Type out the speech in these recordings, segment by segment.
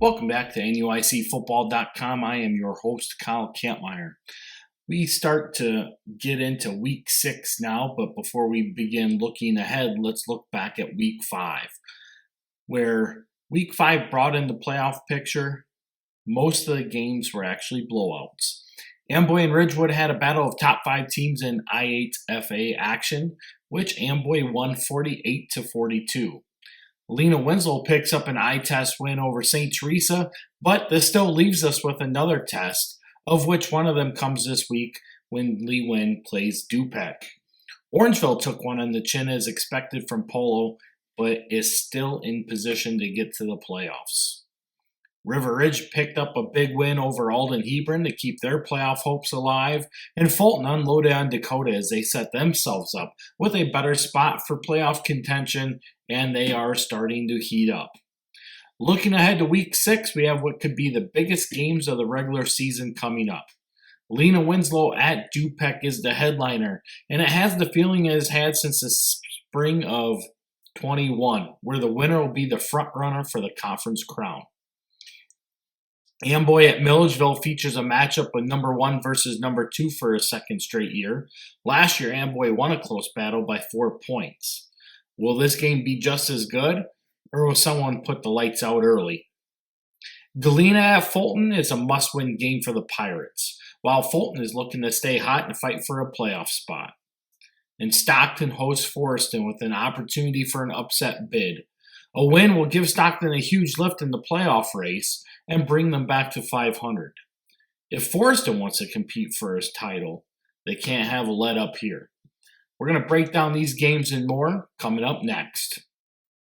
Welcome back to NUICfootball.com. I am your host, Kyle Kampmeyer. We start to get into week 6 now, but before we begin looking ahead, let's look back at week 5, where week 5 brought in the playoff picture. Most of the games were actually blowouts. Amboy and Ridgewood had a battle of top 5 teams in I-8FA action, which Amboy won 48-42. Galena Winslow picks up an eye test win over St. Teresa, but this still leaves us with another test, of which one of them comes this week when Leamon plays Du-Pec. Orangeville took one on the chin as expected from Polo, but is still in position to get to the playoffs. River Ridge picked up a big win over Alden Hebron to keep their playoff hopes alive, and Fulton unloaded on Dakota as they set themselves up with a better spot for playoff contention, and they are starting to heat up. Looking ahead to week 6, we have what could be the biggest games of the regular season coming up. Galena Winslow at Du-Pec is the headliner, and it has the feeling it has had since the spring of 21, where the winner will be the front runner for the conference crown. Amboy at Milledgeville features a matchup with number 1 versus number 2 for a second straight year. Last year, Amboy won a close battle by 4 points. Will this game be just as good, or will someone put the lights out early? Galena at Fulton is a must-win game for the Pirates, while Fulton is looking to stay hot and fight for a playoff spot. And Stockton hosts Forreston with an opportunity for an upset bid. A win will give Stockton a huge lift in the playoff race and bring them back to 500. If Forreston wants to compete for his title, they can't have a let up here. We're going to break down these games and more coming up next.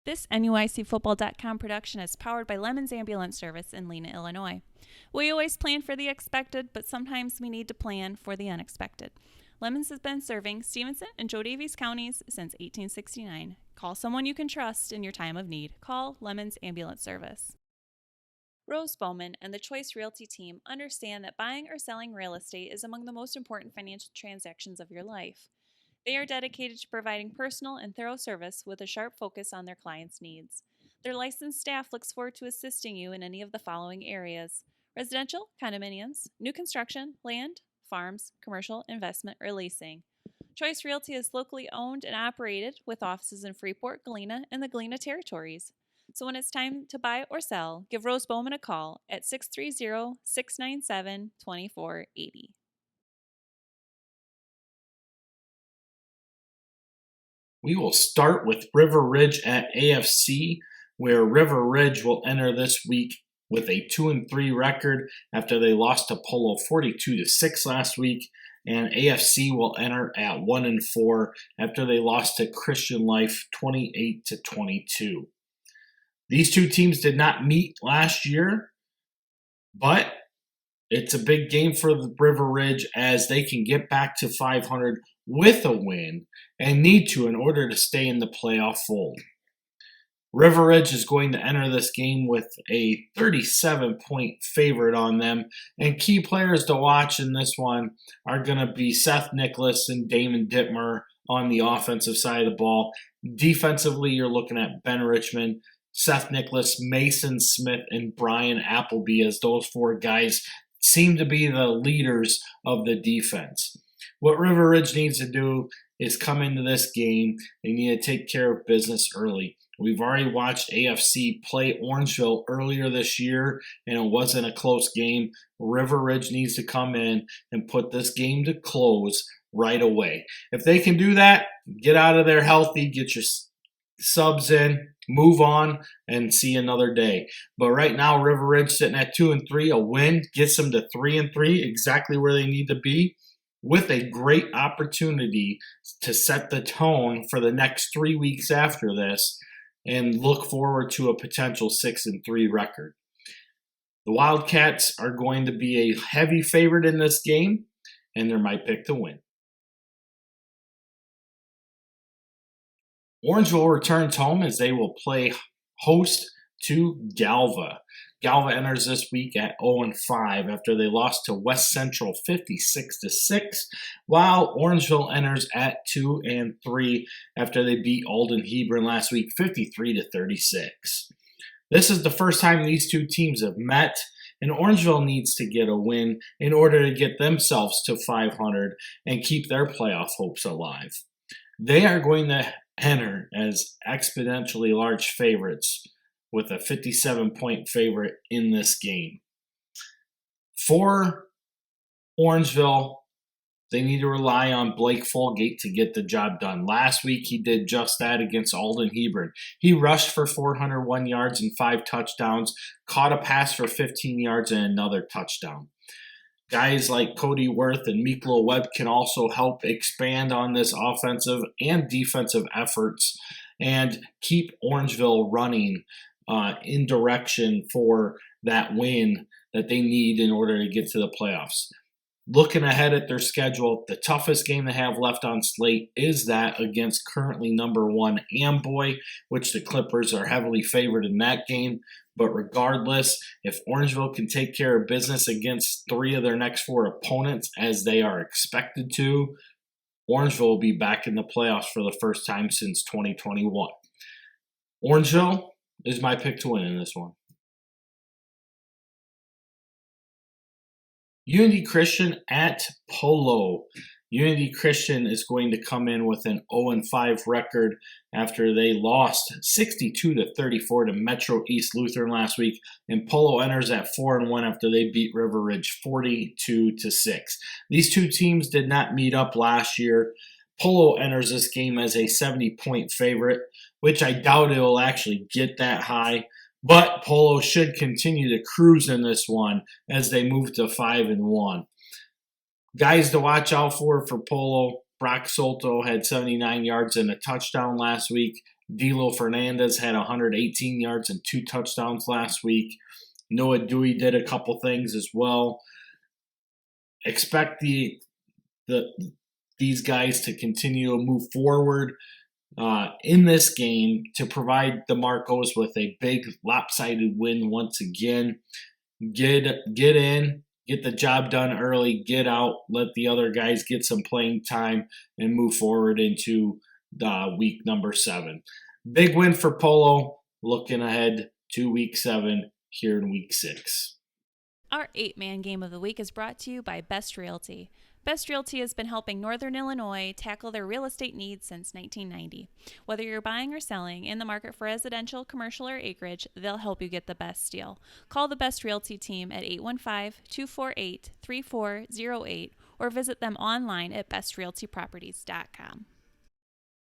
This NUICfootball.com production is powered by Lemon's Ambulance Service in Lena, Illinois. We always plan for the expected, but sometimes we need to plan for the unexpected. Lemons has been serving Stevenson and Joe Daviess counties since 1869. Call someone you can trust in your time of need. Call Lemon's Ambulance Service. Rose Bowman and the Choice Realty team understand that buying or selling real estate is among the most important financial transactions of your life. They are dedicated to providing personal and thorough service with a sharp focus on their clients' needs. Their licensed staff looks forward to assisting you in any of the following areas: residential, condominiums, new construction, land, farms, commercial, investment, or leasing. Choice Realty is locally owned and operated with offices in Freeport, Galena, and the Galena territories. So when it's time to buy or sell, give Rose Bowman a call at 630-697-2480. We will start with River Ridge at AFC, where River Ridge will enter this week with a 2-3 record after they lost to Polo 42-6 last week, and AFC will enter at 1-4 after they lost to Christian Life 28-22. These two teams did not meet last year, but it's a big game for the River Ridge as they can get back to 500 with a win and need to in order to stay in the playoff fold. River Ridge is going to enter this game with a 37-point favorite on them, and key players to watch in this one are going to be Seth Nicholas and Damon Dittmer on the offensive side of the ball. Defensively, you're looking at Ben Richmond, Seth Nicholas, Mason Smith, and Brian Appleby, as those 4 guys seem to be the leaders of the defense. What River Ridge needs to do is come into this game. They need to take care of business early. We've already watched AFC play Orangeville earlier this year, and it wasn't a close game. River Ridge needs to come in and put this game to close right away. If they can do that, get out of there healthy, get your subs in, move on, and see another day. But right now, River Ridge sitting at 2-3. A win gets them to 3-3, exactly where they need to be, with a great opportunity to set the tone for the next 3 weeks after this and look forward to a potential 6-3 record. The Wildcats are going to be a heavy favorite in this game, and they're my pick to win. Orangeville returns home as they will play host to Galva. Galva enters this week at 0-5 after they lost to West Central 56-6, while Orangeville enters at 2-3 after they beat Alden Hebron last week 53-36. This is the first time these two teams have met, and Orangeville needs to get a win in order to get themselves to 500 and keep their playoff hopes alive. They are going to enter as exponentially large favorites with a 57-point favorite in this game. For Orangeville, they need to rely on Blake Folgate to get the job done. Last week, he did just that against Alden Hebron. He rushed for 401 yards and 5 touchdowns, caught a pass for 15 yards and another touchdown. Guys like Cody Worth and Miklo Webb can also help expand on this offensive and defensive efforts and keep Orangeville running in direction for that win that they need in order to get to the playoffs. Looking ahead at their schedule, the toughest game they have left on slate is that against currently number 1 Amboy, which the Clippers are heavily favored in that game. But regardless, if Orangeville can take care of business against 3 of their next 4 opponents, as they are expected to, Orangeville will be back in the playoffs for the first time since 2021. Orangeville is my pick to win in this one. Unity Christian at Polo. Unity Christian is going to come in with an 0-5 record after they lost 62-34 to Metro East Lutheran last week, and Polo enters at 4-1 after they beat River Ridge 42-6. These two teams did not meet up last year. Polo enters this game as a 70-point favorite, which I doubt it will actually get that high. But Polo should continue to cruise in this one as they move to 5-1. Guys to watch out for Polo, Brock Solto had 79 yards and a touchdown last week. Dilo Fernandez had 118 yards and 2 touchdowns last week. Noah Dewey did a couple things as well. Expect these guys to continue to move forward in this game to provide the Marcos with a big lopsided win once again. Get in, get the job done early, get out, let the other guys get some playing time, and move forward into week number 7. Big win for Polo, looking ahead to week 7 here in week 6. Our 8-man game of the week is brought to you by Best Realty. Best Realty has been helping Northern Illinois tackle their real estate needs since 1990. Whether you're buying or selling, in the market for residential, commercial, or acreage, they'll help you get the best deal. Call the Best Realty team at 815-248-3408 or visit them online at bestrealtyproperties.com.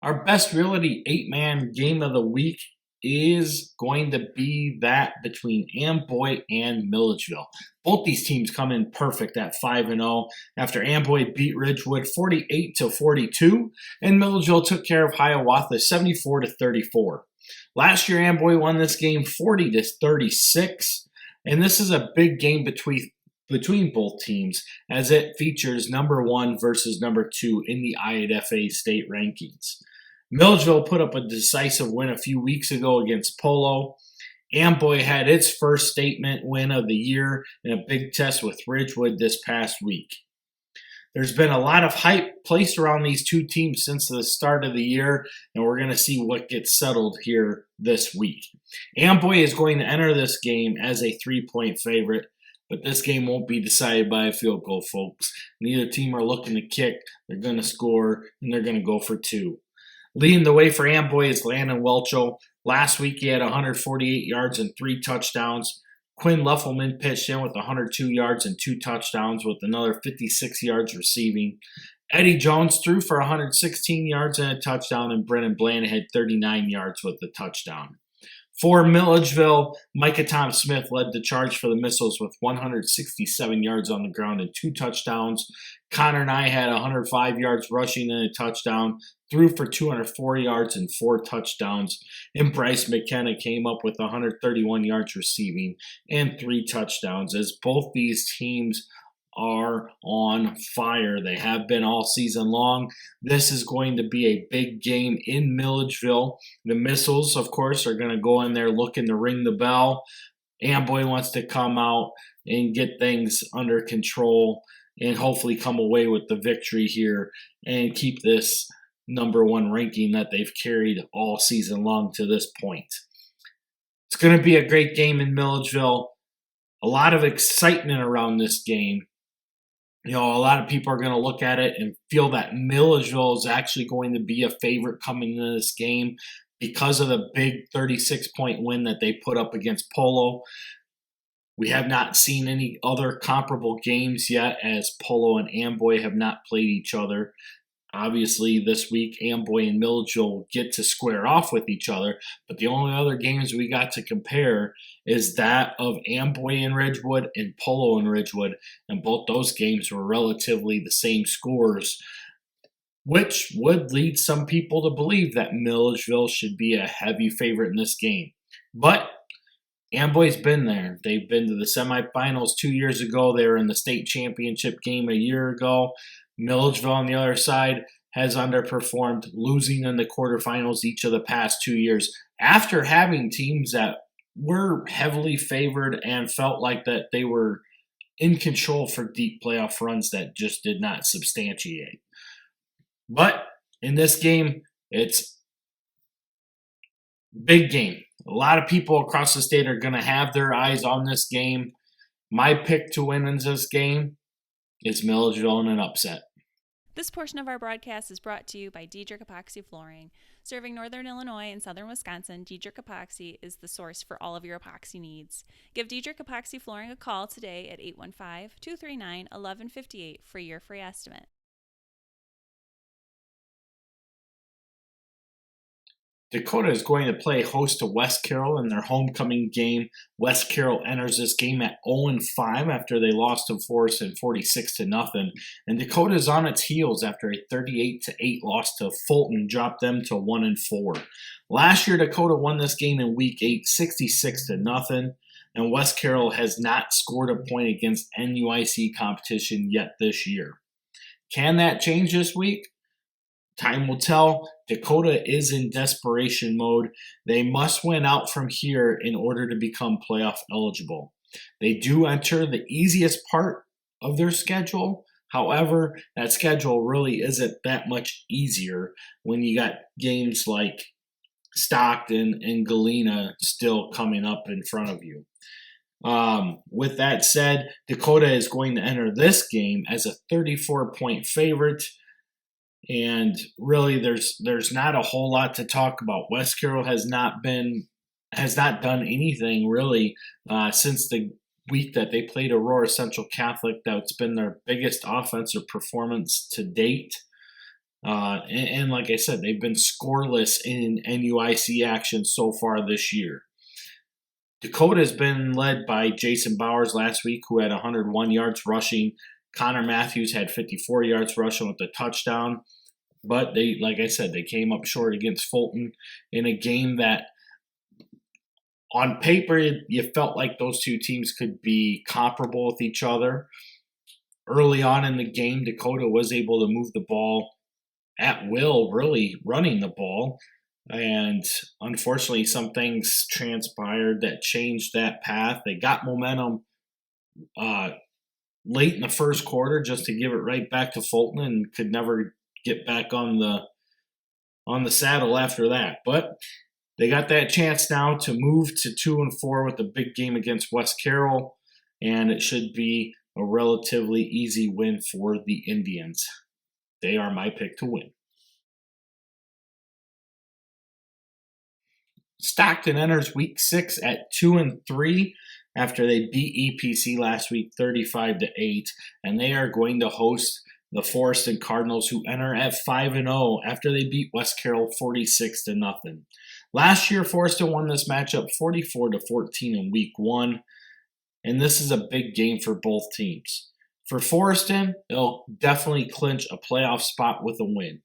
Our Best Realty 8-man game of the week is going to be that between Amboy and Milledgeville. Both these teams come in perfect at 5-0 after Amboy beat Ridgewood 48-42, and Milledgeville took care of Hiawatha 74-34. Last year, Amboy won this game 40-36, and this is a big game between both teams as it features number 1 versus number 2 in the IAFA state rankings. Milledgeville put up a decisive win a few weeks ago against Polo. Amboy had its first statement win of the year in a big test with Ridgewood this past week. There's been a lot of hype placed around these two teams since the start of the year, and we're going to see what gets settled here this week. Amboy is going to enter this game as a 3-point favorite, but this game won't be decided by a field goal, folks. Neither team are looking to kick. They're going to score, and they're going to go for 2. Leading the way for Amboy is Landon Welchel. Last week he had 148 yards and 3 touchdowns. Quinn Leffelman pitched in with 102 yards and 2 touchdowns with another 56 yards receiving. Eddie Jones threw for 116 yards and a touchdown, and Brennan Bland had 39 yards with a touchdown. For Milledgeville, Micah Tom Smith led the charge for the Missiles with 167 yards on the ground and 2 touchdowns. Connor Nye had 105 yards rushing and a touchdown, threw for 204 yards and 4 touchdowns. And Bryce McKenna came up with 131 yards receiving and 3 touchdowns, as both these teams are on fire. They have been all season long. This is going to be a big game in Milledgeville. The Missiles, of course, are going to go in there looking to ring the bell. Amboy wants to come out and get things under control and hopefully come away with the victory here and keep this number 1 ranking that they've carried all season long to this point. It's going to be a great game in Milledgeville. A lot of excitement around this game. A lot of people are going to look at it and feel that Milledgeville is actually going to be a favorite coming into this game because of the big 36-point win that they put up against Polo. We have not seen any other comparable games yet, as Polo and Amboy have not played each other. Obviously, this week, Amboy and Milledgeville get to square off with each other, but the only other games we got to compare is that of Amboy and Ridgewood and Polo and Ridgewood, and both those games were relatively the same scores, which would lead some people to believe that Milledgeville should be a heavy favorite in this game. But Amboy's been there. They've been to the semifinals 2 years ago. They were in the state championship game a year ago. Milledgeville, on the other side, has underperformed, losing in the quarterfinals each of the past 2 years after having teams that were heavily favored and felt like that they were in control for deep playoff runs that just did not substantiate. But in this game, it's a big game. A lot of people across the state are going to have their eyes on this game. My pick to win in this game is Milledgeville in an upset. This portion of our broadcast is brought to you by Diedrich Epoxy Flooring. Serving northern Illinois and southern Wisconsin, Diedrich Epoxy is the source for all of your epoxy needs. Give Diedrich Epoxy Flooring a call today at 815-239-1158 for your free estimate. Dakota is going to play host to West Carroll in their homecoming game. West Carroll enters this game at 0-5 after they lost to Forreston 46-0. And Dakota is on its heels after a 38-8 loss to Fulton, dropped them to 1-4. Last year, Dakota won this game in Week 8, 66-0. And West Carroll has not scored a point against NUIC competition yet this year. Can that change this week? Time will tell. Dakota is in desperation mode. They must win out from here in order to become playoff eligible. They do enter the easiest part of their schedule. However, that schedule really isn't that much easier when you got games like Stockton and Galena still coming up in front of you. With that said, Dakota is going to enter this game as a 34-point favorite. And really, there's not a whole lot to talk about. West Carroll has not done anything really since the week that they played Aurora Central Catholic. That's been their biggest offensive performance to date. And like I said, they've been scoreless in NUIC action so far this year. Dakota has been led by Jason Bowers last week, who had 101 yards rushing. Connor Matthews had 54 yards rushing with a touchdown. But they, like I said, they came up short against Fulton in a game that on paper you felt like those two teams could be comparable with each other. Early on in the game, Dakota was able to move the ball at will, really running the ball. And unfortunately, some things transpired that changed that path. They got momentum late in the first quarter just to give it right back to Fulton and could never get back on the saddle after that. But they got that chance now to move to 2-4 with a big game against West Carroll, and it should be a relatively easy win for the Indians. They are my pick to win. Stockton enters Week 6 at 2-3 after they beat EPC last week 35-8, and they are going to host the Forreston Cardinals, who enter at 5-0 after they beat West Carroll 46-0. Last year, Forreston won this matchup 44-14 in Week 1, and this is a big game for both teams. For Forreston, they'll definitely clinch a playoff spot with a win.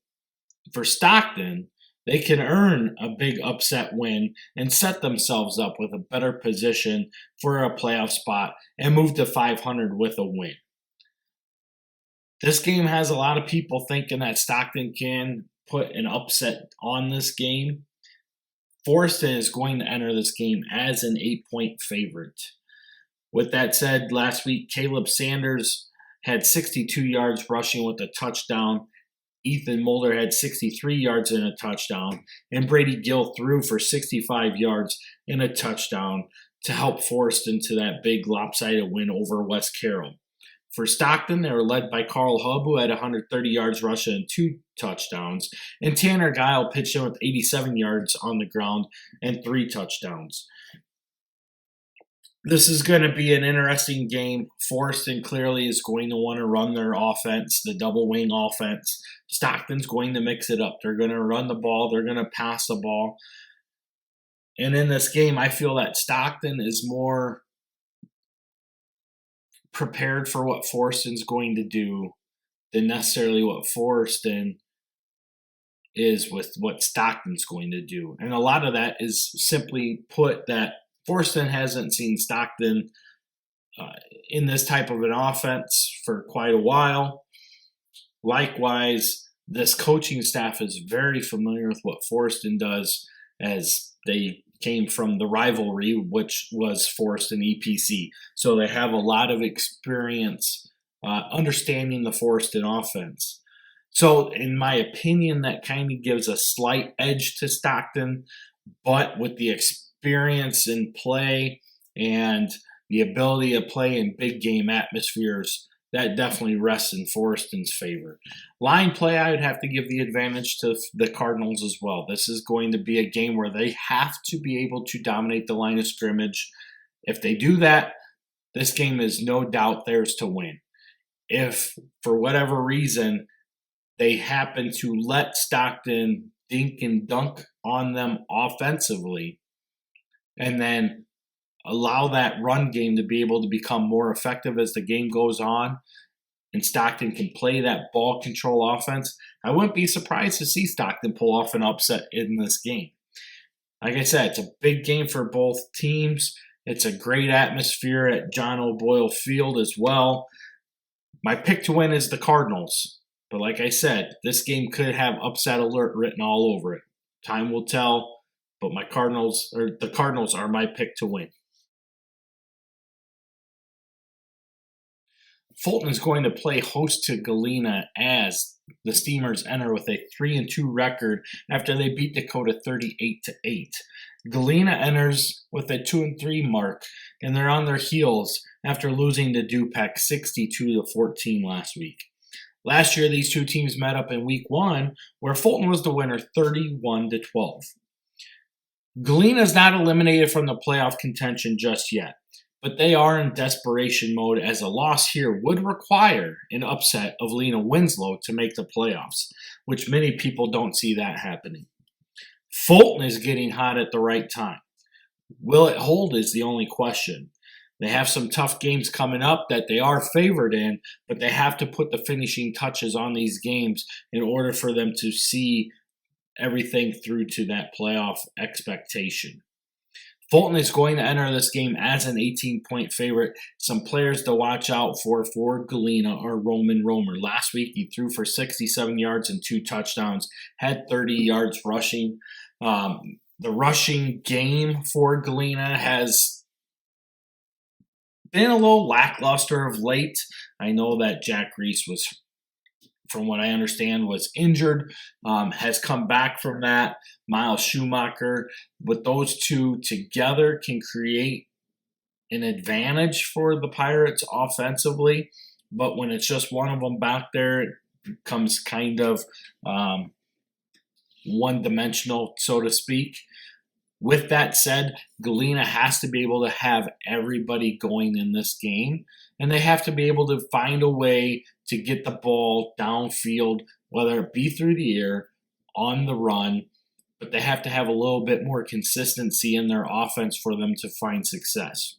For Stockton, they can earn a big upset win and set themselves up with a better position for a playoff spot and move to 500 with a win. This game has a lot of people thinking that Stockton can put an upset on this game. Forreston is going to enter this game as an 8-point favorite. With that said, last week, Caleb Sanders had 62 yards rushing with a touchdown. Ethan Mulder had 63 yards and a touchdown, and Brady Gill threw for 65 yards and a touchdown to help Forreston to that big lopsided win over West Carroll. For Stockton, they were led by Carroll Hubb, who had 130 yards rushing and 2 touchdowns, and Tanner Guile pitched in with 87 yards on the ground and 3 touchdowns. This is going to be an interesting game. Forreston clearly is going to want to run their offense, the double wing offense. Stockton's going to mix it up. They're going to run the ball. They're going to pass the ball. And in this game, I feel that Stockton is more prepared for what Forreston's going to do than necessarily what Forreston is with what Stockton's going to do. And a lot of that is simply put that Forreston hasn't seen Stockton in this type of an offense for quite a while. Likewise, this coaching staff is very familiar with what Forreston does, as they came from the rivalry, which was Forreston EPC. So they have a lot of experience understanding the Forreston offense. So in my opinion, that kind of gives a slight edge to Stockton, but with the experience in play and the ability to play in big game atmospheres, that definitely rests in Forreston's favor. Line play, I would have to give the advantage to the Cardinals as well. This is going to be a game where they have to be able to dominate the line of scrimmage. If they do that, this game is no doubt theirs to win. If, for whatever reason, they happen to let Stockton dink and dunk on them offensively, and then allow that run game to be able to become more effective as the game goes on, and Stockton can play that ball control offense, I wouldn't be surprised to see Stockton pull off an upset in this game. Like I said, it's a big game for both teams. It's a great atmosphere at John O'Boyle Field as well. My pick to win is the Cardinals. But like I said, this game could have upset alert written all over it. Time will tell, but the Cardinals are my pick to win. Fulton is going to play host to Galena as the Steamers enter with a 3-2 record after they beat Dakota 38-8. Galena enters with a 2-3 mark, and they're on their heels after losing to Du-Pec 62-14 last week. Last year, these two teams met up in Week 1, where Fulton was the winner 31-12. Galena is not eliminated from the playoff contention just yet, but they are in desperation mode, as a loss here would require an upset of Lena Winslow to make the playoffs, which many people don't see that happening. Fulton is getting hot at the right time. Will it hold is the only question. They have some tough games coming up that they are favored in, but they have to put the finishing touches on these games in order for them to see everything through to that playoff expectation. Fulton is going to enter this game as an 18-point favorite. Some players to watch out for Galena are Roman Romer. Last week, he threw for 67 yards and 2 touchdowns, had 30 yards rushing. The rushing game for Galena has been a little lackluster of late. I know that Jack Reese was, from what I understand, was injured, has come back from that. Miles Schumacher, with those two together, can create an advantage for the Pirates offensively. But when it's just one of them back there, it becomes kind of one-dimensional, so to speak. With that said, Galena has to be able to have everybody going in this game, and they have to be able to find a way to get the ball downfield, whether it be through the air, on the run, but they have to have a little bit more consistency in their offense for them to find success.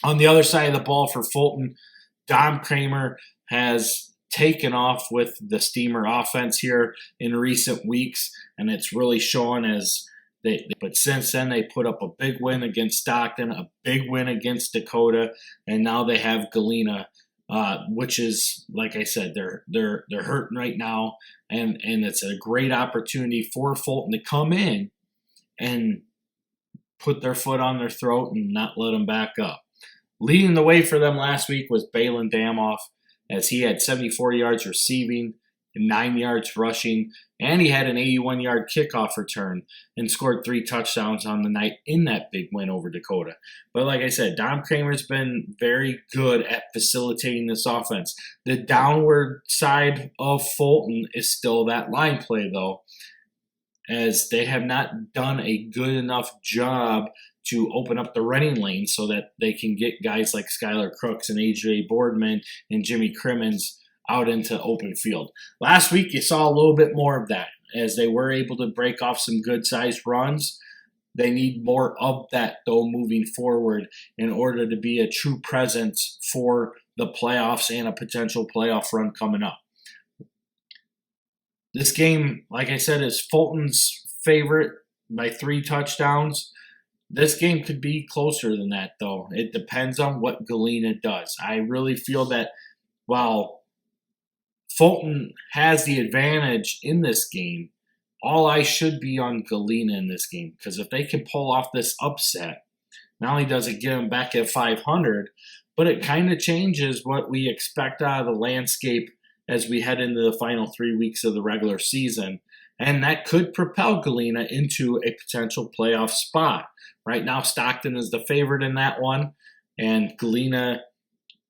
On the other side of the ball for Fulton, Dom Kramer has taken off with the Steamer offense here in recent weeks, and it's really shown as but since then, they put up a big win against Stockton, a big win against Dakota, and now they have Galena, which is, like I said, they're hurting right now, and it's a great opportunity for Fulton to come in and put their foot on their throat and not let them back up. Leading the way for them last week was Balin Damoff, as he had 74 yards receiving, and 9 yards rushing, and he had an 81-yard kickoff return and scored 3 touchdowns on the night in that big win over Dakota. But like I said, Dom Kramer's been very good at facilitating this offense. The downward side of Fulton is still that line play, though, as they have not done a good enough job to open up the running lane so that they can get guys like Skylar Crooks and A.J. Boardman and Jimmy Crimmins out into open field. Last week, you saw a little bit more of that as they were able to break off some good-sized runs. They need more of that, though, moving forward in order to be a true presence for the playoffs and a potential playoff run coming up. This game, like I said, is Fulton's favorite by 3 touchdowns. This game could be closer than that, though. It depends on what Galena does. I really feel that while Fulton has the advantage in this game, all eyes should be on Galena in this game, because if they can pull off this upset, not only does it get them back at 500, but it kind of changes what we expect out of the landscape as we head into the final 3 weeks of the regular season. And that could propel Galena into a potential playoff spot. Right now, Stockton is the favorite in that one, and Galena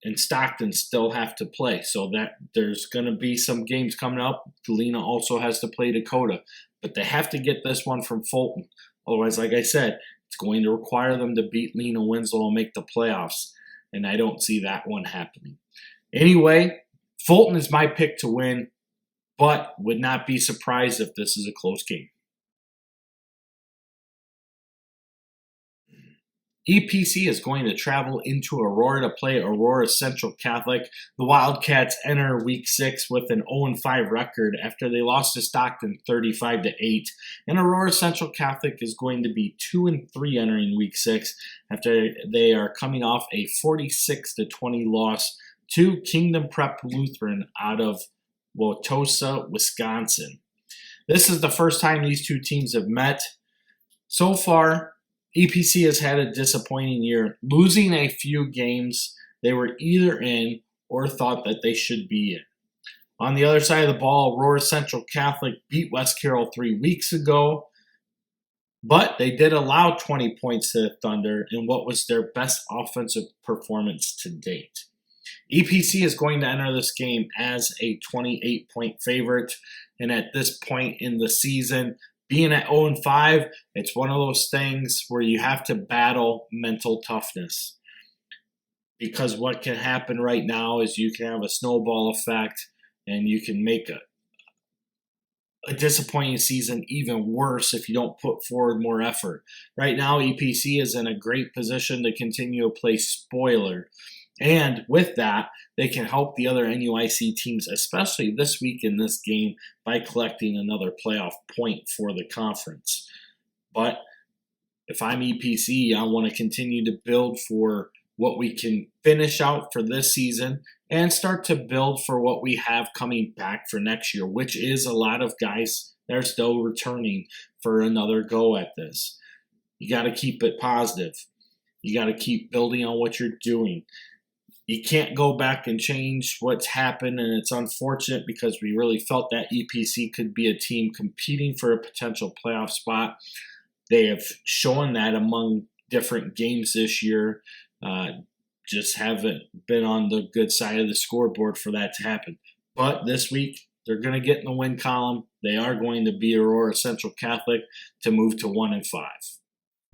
and Stockton still have to play. So that there's going to be some games coming up. Galena also has to play Dakota, but they have to get this one from Fulton. Otherwise, like I said, it's going to require them to beat Leamon Winslow and make the playoffs, and I don't see that one happening. Anyway, Fulton is my pick to win, but would not be surprised if this is a close game. EPC is going to travel into Aurora to play Aurora Central Catholic. The Wildcats enter Week 6 with an 0-5 record after they lost to Stockton 35-8. And Aurora Central Catholic is going to be 2-3 entering Week 6 after they are coming off a 46-20 loss to Kingdom Prep Lutheran out of Wauwatosa, Wisconsin. This is the first time these two teams have met. So far, EPC has had a disappointing year, losing a few games they were either in or thought that they should be in. On the other side of the ball, Aurora Central Catholic beat West Carroll 3 weeks ago, but they did allow 20 points to the Thunder in what was their best offensive performance to date. EPC is going to enter this game as a 28-point favorite, and at this point in the season, being at 0-5, it's one of those things where you have to battle mental toughness. Because what can happen right now is you can have a snowball effect and you can make a disappointing season even worse if you don't put forward more effort. Right now, EPC is in a great position to continue to play spoiler. And with that, they can help the other NUIC teams, especially this week in this game, by collecting another playoff point for the conference. But if I'm EPC, I want to continue to build for what we can finish out for this season and start to build for what we have coming back for next year, which is a lot of guys that are still returning for another go at this. You got to keep it positive. You got to keep building on what you're doing. You can't go back and change what's happened, and it's unfortunate because we really felt that EPC could be a team competing for a potential playoff spot. They have shown that among different games this year, just haven't been on the good side of the scoreboard for that to happen. But this week, they're going to get in the win column. They are going to beat Aurora Central Catholic to move to 1-5.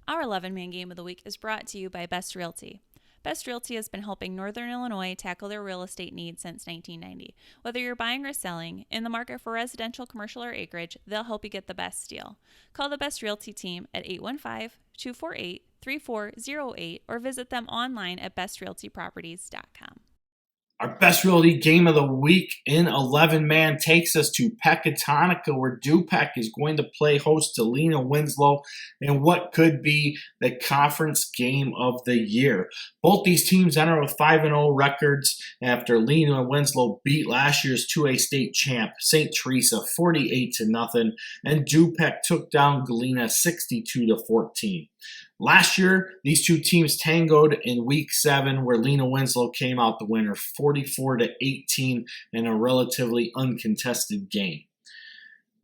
Our 11-man game of the week is brought to you by Best Realty. Best Realty has been helping Northern Illinois tackle their real estate needs since 1990. Whether you're buying or selling, in the market for residential, commercial, or acreage, they'll help you get the best deal. Call the Best Realty team at 815-248-3408 or visit them online at bestrealtyproperties.com. Our Best Realty game of the week in 11-man takes us to Pecatonica, where Du-Pec is going to play host to Leamon Winslow in what could be the conference game of the year. Both these teams enter with 5-0 records after Leamon Winslow beat last year's 2A state champ St. Teresa 48-0, and Du-Pec took down Galena 62-14. Last year, these two teams tangoed in Week 7, where Lena Winslow came out the winner 44-18 in a relatively uncontested game.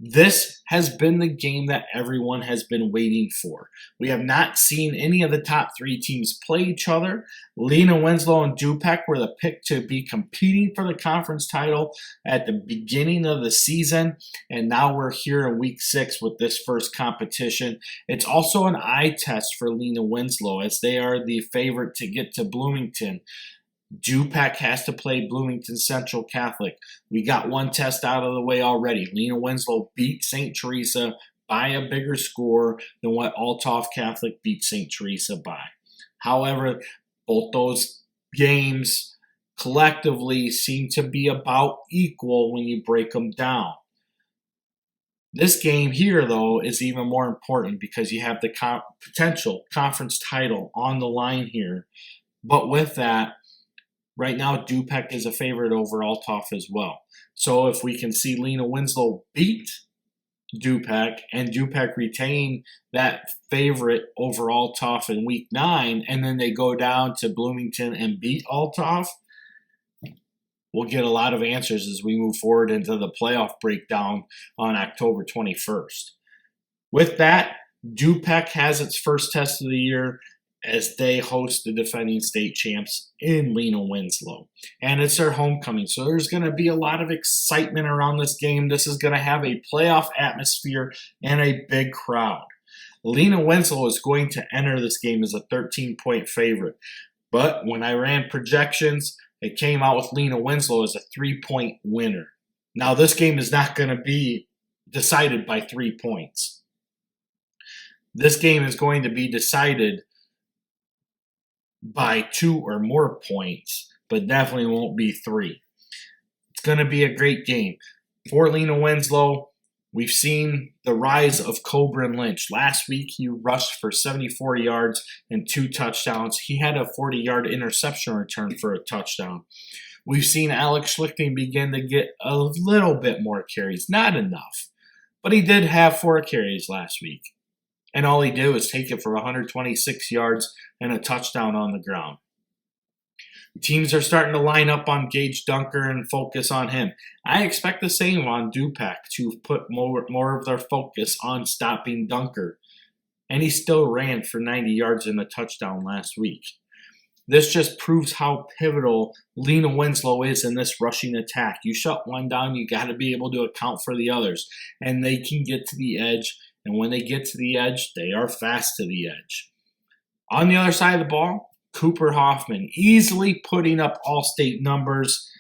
This has been the game that everyone has been waiting for. We have not seen any of the top 3 teams play each other. Lena Winslow and Du-Pec were the pick to be competing for the conference title at the beginning of the season, and now we're here in Week 6 with this first competition. It's also an eye test for Lena Winslow, as they are the favorite to get to Bloomington. Du-Pec has to play Bloomington Central Catholic. We got one test out of the way already. Lena Winslow beat St. Teresa by a bigger score than what Althoff Catholic beat St. Teresa by. However, both those games collectively seem to be about equal when you break them down. This game here, though, is even more important because you have the potential conference title on the line here. But with that, right now, Du-Pec is a favorite over Althoff as well. So if we can see Lena Winslow beat Du-Pec and Du-Pec retain that favorite over Althoff in Week 9, and then they go down to Bloomington and beat Althoff, we'll get a lot of answers as we move forward into the playoff breakdown on October 21st. With that, Du-Pec has its first test of the year as they host the defending state champs in Lena Winslow. And it's their homecoming, so there's going to be a lot of excitement around this game. This is going to have a playoff atmosphere and a big crowd. Lena Winslow is going to enter this game as a 13-point favorite. But when I ran projections, it came out with Lena Winslow as a 3-point winner. Now, this game is not going to be decided by 3 points. This game is going to be decided by 2 or more points, but definitely won't be 3. It's going to be a great game. For Lena Winslow, we've seen the rise of Coburn Lynch. Last week, he rushed for 74 yards and 2 touchdowns. He had a 40-yard interception return for a touchdown. We've seen Alex Schlichting begin to get a little bit more carries. Not enough, but he did have 4 carries last week. And all he did was take it for 126 yards and a touchdown on the ground. Teams are starting to line up on Gage Dunker and focus on him. I expect the same on Du-Pec to put more of their focus on stopping Dunker. And he still ran for 90 yards and a touchdown last week. This just proves how pivotal Lena Winslow is in this rushing attack. You shut one down, you got to be able to account for the others. And they can get to the edge. And when they get to the edge, they are fast to the edge. On the other side of the ball, Cooper Hoffman easily putting up all-state numbers,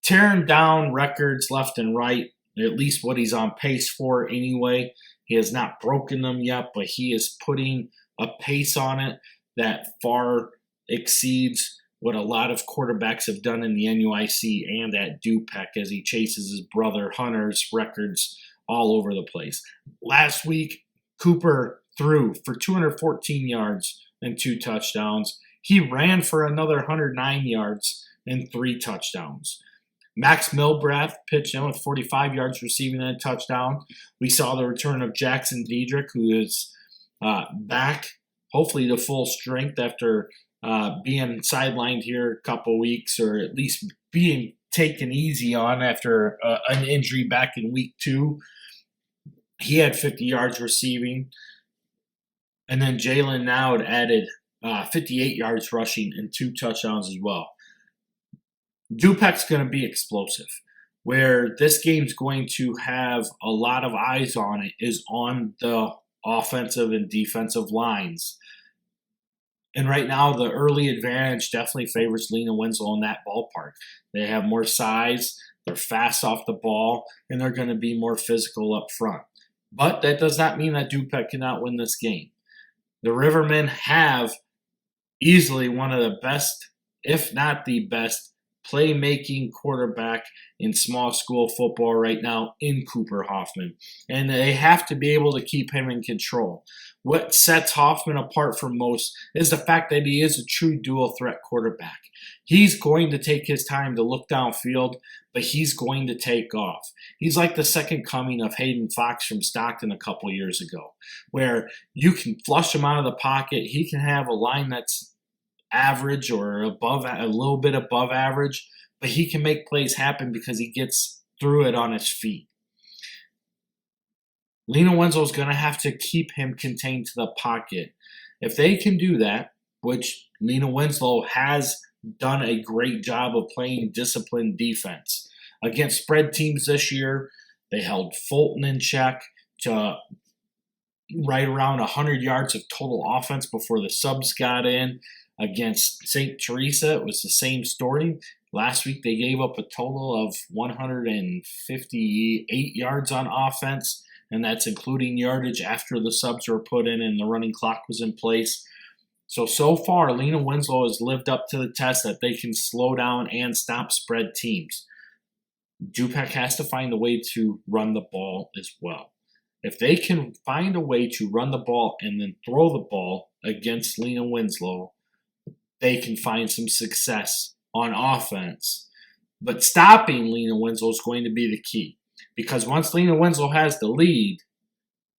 tearing down records left and right, at least what he's on pace for anyway. He has not broken them yet, but he is putting a pace on it that far exceeds what a lot of quarterbacks have done in the NUIC and at Du-Pec as he chases his brother Hunter's records all over the place. Last week, Cooper threw for 214 yards and 2 touchdowns. He ran for another 109 yards and 3 touchdowns. Max Milbrath pitched in with 45 yards receiving and a touchdown. We saw the return of Jackson Diedrich, who is back, hopefully to full strength after being sidelined here a couple weeks, or at least being taken easy on after an injury back in week 2. He had 50 yards receiving. And then Jalen Nowd added 58 yards rushing and 2 touchdowns as well. Du-Pec's going to be explosive. Where this game's going to have a lot of eyes on it is on the offensive and defensive lines. And right now, the early advantage definitely favors Lena Winslow in that ballpark. They have more size, they're fast off the ball, and they're going to be more physical up front. But that does not mean that Du-Pec cannot win this game. The Rivermen have easily one of the best, if not the best, playmaking quarterback in small school football right now in Cooper Hoffman. And they have to be able to keep him in control. What sets Hoffman apart from most is the fact that he is a true dual threat quarterback. He's going to take his time to look downfield, but he's going to take off. He's like the second coming of Hayden Fox from Stockton a couple years ago, where you can flush him out of the pocket. He can have a line that's average or above, a little bit above average, but he can make plays happen because he gets through it on his feet. Leamon Winslow is going to have to keep him contained to the pocket. If they can do that, which Leamon Winslow has done a great job of playing disciplined defense. Against spread teams this year, they held Fulton in check to right around 100 yards of total offense before the subs got in. Against St. Teresa, it was the same story. Last week, they gave up a total of 158 yards on offense, and that's including yardage after the subs were put in and the running clock was in place. So far, Leamon Winslow has lived up to the test that they can slow down and stop spread teams. Du-Pec has to find a way to run the ball as well. If they can find a way to run the ball and then throw the ball against Leamon Winslow, they can find some success on offense. But stopping Leamon Winslow is going to be the key. Because once Leamon Winslow has the lead,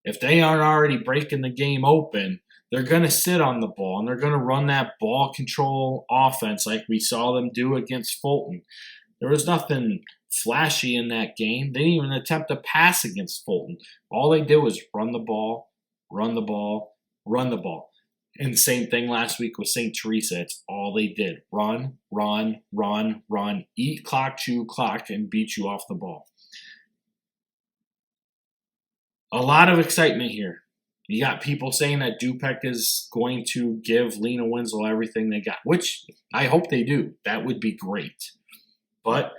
if they aren't already breaking the game open, they're going to sit on the ball and they're going to run that ball control offense like we saw them do against Fulton. There was nothing flashy in that game. They didn't even attempt to pass against Fulton. All they did was run the ball, run the ball, run the ball. And the same thing last week with St. Teresa. It's all they did. Run, run, run, run, eat clock, chew clock, and beat you off the ball. A lot of excitement here. You got people saying that Du-Pec is going to give Leamon Winslow everything they got, which I hope they do. That would be great. But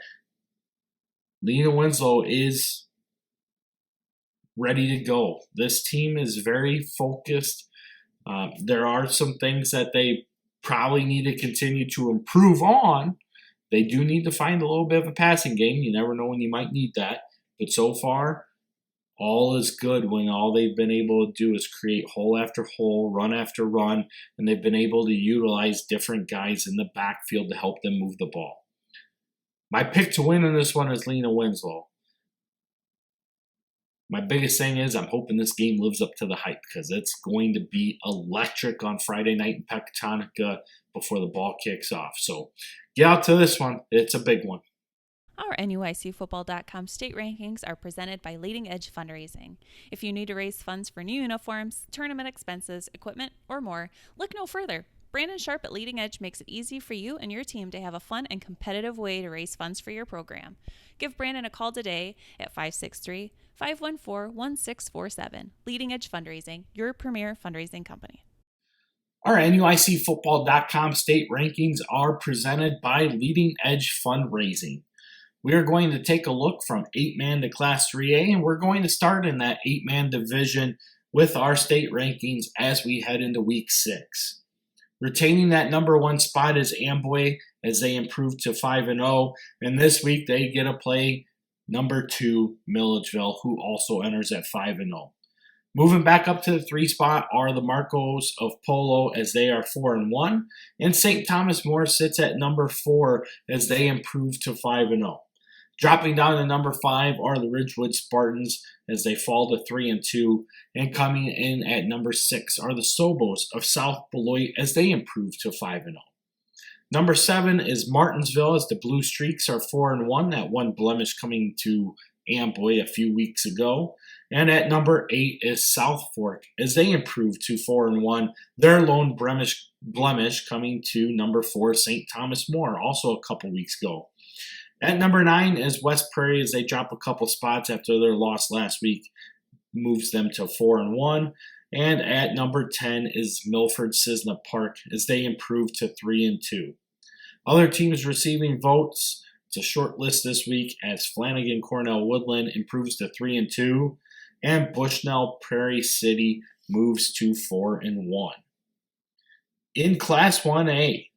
Leamon Winslow is ready to go. This team is very focused. There are some things that they probably need to continue to improve on. They do need to find a little bit of a passing game. You never know when you might need that. But so far, all is good when all they've been able to do is create hole after hole, run after run, and they've been able to utilize different guys in the backfield to help them move the ball. My pick to win in this one is Leamon Winslow. My biggest thing is I'm hoping this game lives up to the hype because it's going to be electric on Friday night in Pecatonica before the ball kicks off. So get out to this one. It's a big one. Our NUICfootball.com state rankings are presented by Leading Edge Fundraising. If you need to raise funds for new uniforms, tournament expenses, equipment, or more, look no further. Brandon Sharp at Leading Edge makes it easy for you and your team to have a fun and competitive way to raise funds for your program. Give Brandon a call today at 563-514-1647. Leading Edge Fundraising, your premier fundraising company. Our NUICfootball.com state rankings are presented by Leading Edge Fundraising. We are going to take a look from 8-man to Class 3A, and we're going to start in that 8-man division with our state rankings as we head into Week 6. Retaining that number 1 spot is Amboy as they improve to 5-0, and this week they get to play number 2 Milledgeville, who also enters at 5-0. Moving back up to the 3 spot are the Marcos of Polo as they are 4-1, and St. Thomas More sits at number 4 as they improve to 5-0. Dropping down to number 5 are the Ridgewood Spartans as they fall to 3-2. And coming in at number 6 are the Sobos of South Beloit as they improve to 5-0. Number 7 is Martinsville as the Blue Streaks are 4-1. That one blemish coming to Amboy a few weeks ago. And at number 8 is South Fork as they improve to 4-1. Their lone blemish coming to number 4 St. Thomas More also a couple weeks ago. At number 9 is West Prairie as they drop a couple spots after their loss last week, moves them to 4-1. And at number 10 is Milford Cisna Park as they improve to 3-2. Other teams receiving votes, it's a short list this week as Flanagan Cornell Woodland improves to 3-2, and Bushnell Prairie City moves to 4-1. In Class 1A,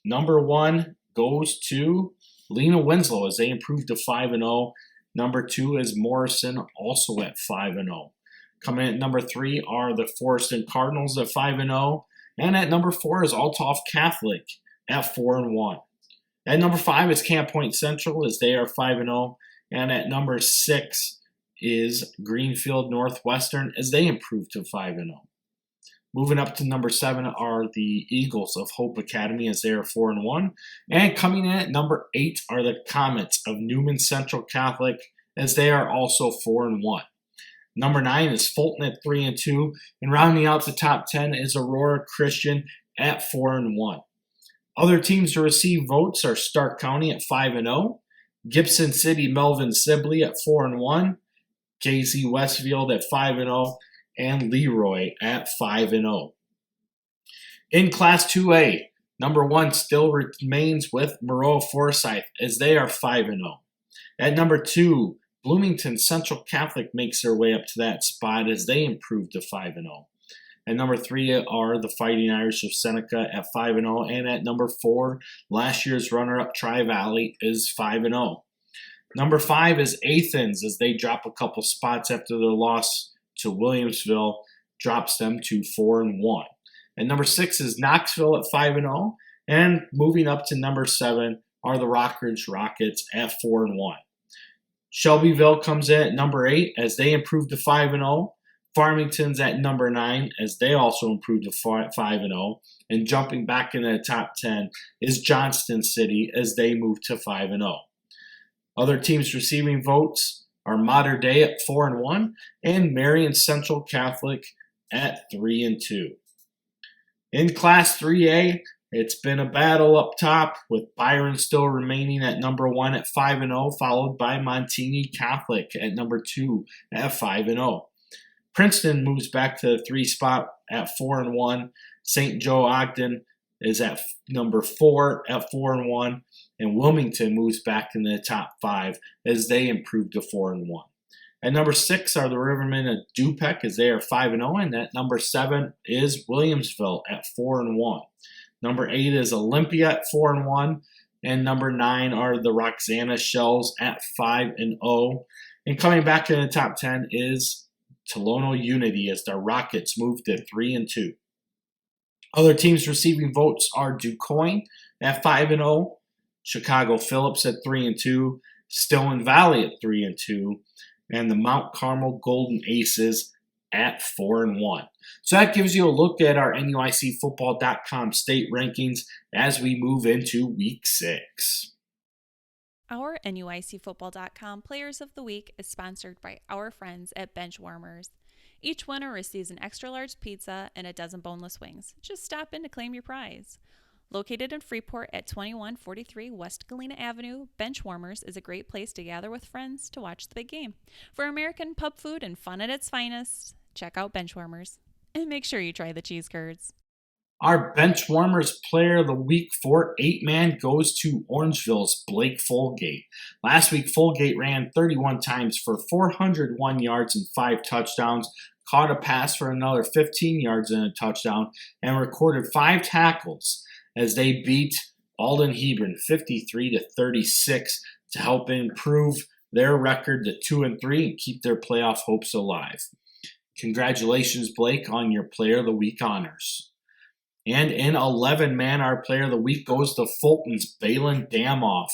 number 1 goes to Lena Winslow as they improve to 5-0. Number 2 is Morrison, also at 5-0. Coming in at number 3 are the Forreston Cardinals at 5-0. And at number 4 is Althoff Catholic at 4-1. At number 5 is Camp Point Central as they are 5-0. And at number 6 is Greenfield Northwestern as they improve to 5-0. Moving up to number 7 are the Eagles of Hope Academy as they are 4-1. And coming in at number 8 are the Comets of Newman Central Catholic as they are also 4-1. Number 9 is Fulton at 3-2. And rounding out the top 10 is Aurora Christian at 4-1. Other teams to receive votes are Stark County at 5-0. Gibson City Melvin Sibley at 4-1. KC Westfield at 5-0. And Leroy at 5-0. In Class 2A, number 1 still remains with Moreau Forsyth as they are 5-0. At number 2, Bloomington Central Catholic makes their way up to that spot as they improve to 5-0. At number 3 are the Fighting Irish of Seneca at 5-0. And at number 4, last year's runner-up Tri-Valley is 5-0. Number 5 is Athens as they drop a couple spots after their loss to Williamsville, drops them to 4-1. And number 6 is Knoxville at 5-0. And moving up to number 7 are the Rockridge Rockets at 4-1. Shelbyville comes in at number 8 as they improve to 5-0. Farmington's at number 9 as they also improve to 5-0. And jumping back into the top 10 is Johnston City as they move to 5-0. Other teams receiving votes are Mater Dei at 4-1 and Marion Central Catholic at 3-2. In Class 3A, it's been a battle up top with Byron still remaining at number 1 at 5-0, followed by Montini Catholic at number 2 at 5-0. Princeton moves back to the 3 spot at 4-1. St. Joe Ogden is at number 4 at 4-1. And Wilmington moves back in the top 5 as they improve to 4-1. At number 6 are the Rivermen at Du-Pec as they are 5-0. And at number 7 is Williamsville at 4-1. Number 8 is Olympia at 4-1. And number 9 are the Roxana Shells at 5-0. And coming back in the top 10 is Tolono Unity as the Rockets move to 3-2. Other teams receiving votes are DuQuoin at 5-0. Chicago Phillips at 3-2, Stillman Valley at 3-2, and the Mount Carmel Golden Aces at 4-1. So that gives you a look at our NUICfootball.com state rankings as we move into Week 6. Our NUICfootball.com Players of the Week is sponsored by our friends at Benchwarmers. Each winner receives an extra large pizza and a dozen boneless wings. Just stop in to claim your prize. Located in Freeport at 2143 West Galena Avenue, Benchwarmers is a great place to gather with friends to watch the big game. For American pub food and fun at its finest, check out Benchwarmers. And make sure you try the cheese curds. Our Benchwarmers Player of the Week for 8-man goes to Orangeville's Blake Folgate. Last week, Folgate ran 31 times for 401 yards and 5 touchdowns, caught a pass for another 15 yards and a touchdown, and recorded 5 tackles as they beat Alden Hebron 53-36 to help improve their record to 2-3 and keep their playoff hopes alive. Congratulations, Blake, on your Player of the Week honors. And in 11-man, our Player of the Week goes to Fulton's Balin Damoff.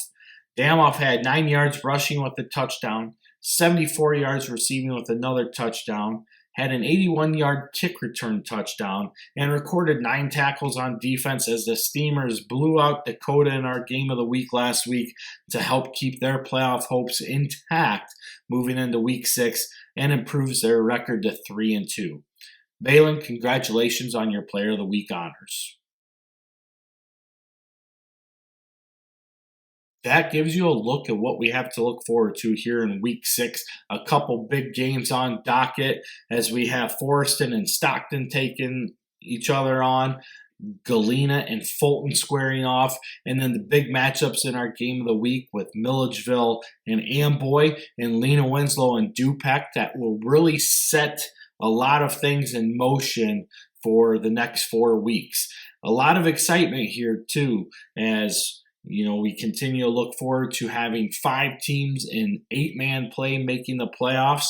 Damoff had 9 yards rushing with a touchdown, 74 yards receiving with another touchdown, had an 81-yard kick return touchdown, and recorded 9 tackles on defense as the Steamers blew out Dakota in our Game of the Week last week to help keep their playoff hopes intact moving into Week 6 and improves their record to 3-2. Balin, congratulations on your Player of the Week honors. That gives you a look at what we have to look forward to here in Week 6. A couple big games on docket as we have Forreston and Stockton taking each other on, Galena and Fulton squaring off, and then the big matchups in our Game of the Week with Milledgeville and Amboy and Lena Winslow and Du-Pec that will really set a lot of things in motion for the next 4 weeks. A lot of excitement here too as We continue to look forward to having 5 teams in 8-man play making the playoffs.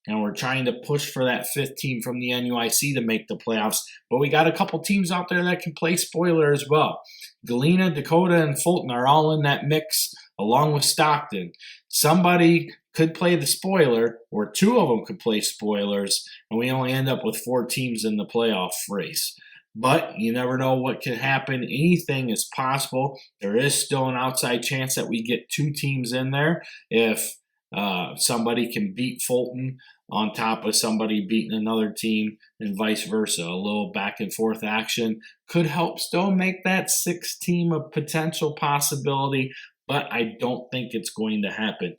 And we're trying to push for that 5th team from the NUIC to make the playoffs. But we got a couple teams out there that can play spoiler as well. Galena, Dakota, and Fulton are all in that mix, along with Stockton. Somebody could play the spoiler, or 2 of them could play spoilers, and we only end up with 4 teams in the playoff race. But you never know what can happen. Anything is possible. There is still an outside chance that we get 2 teams in there if somebody can beat Fulton on top of somebody beating another team and vice versa. A little back and forth action could help still make that 6th team a potential possibility, but I don't think it's going to happen.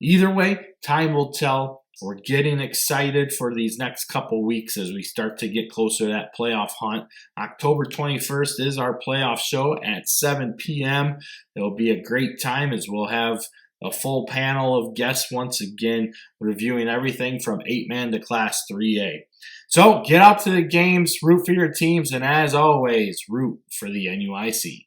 Either way, time will tell. We're getting excited for these next couple weeks as we start to get closer to that playoff hunt. October 21st is our playoff show at 7 p.m. It'll be a great time as we'll have a full panel of guests once again reviewing everything from 8-man to Class 3A. So get out to the games, root for your teams, and as always, root for the NUIC.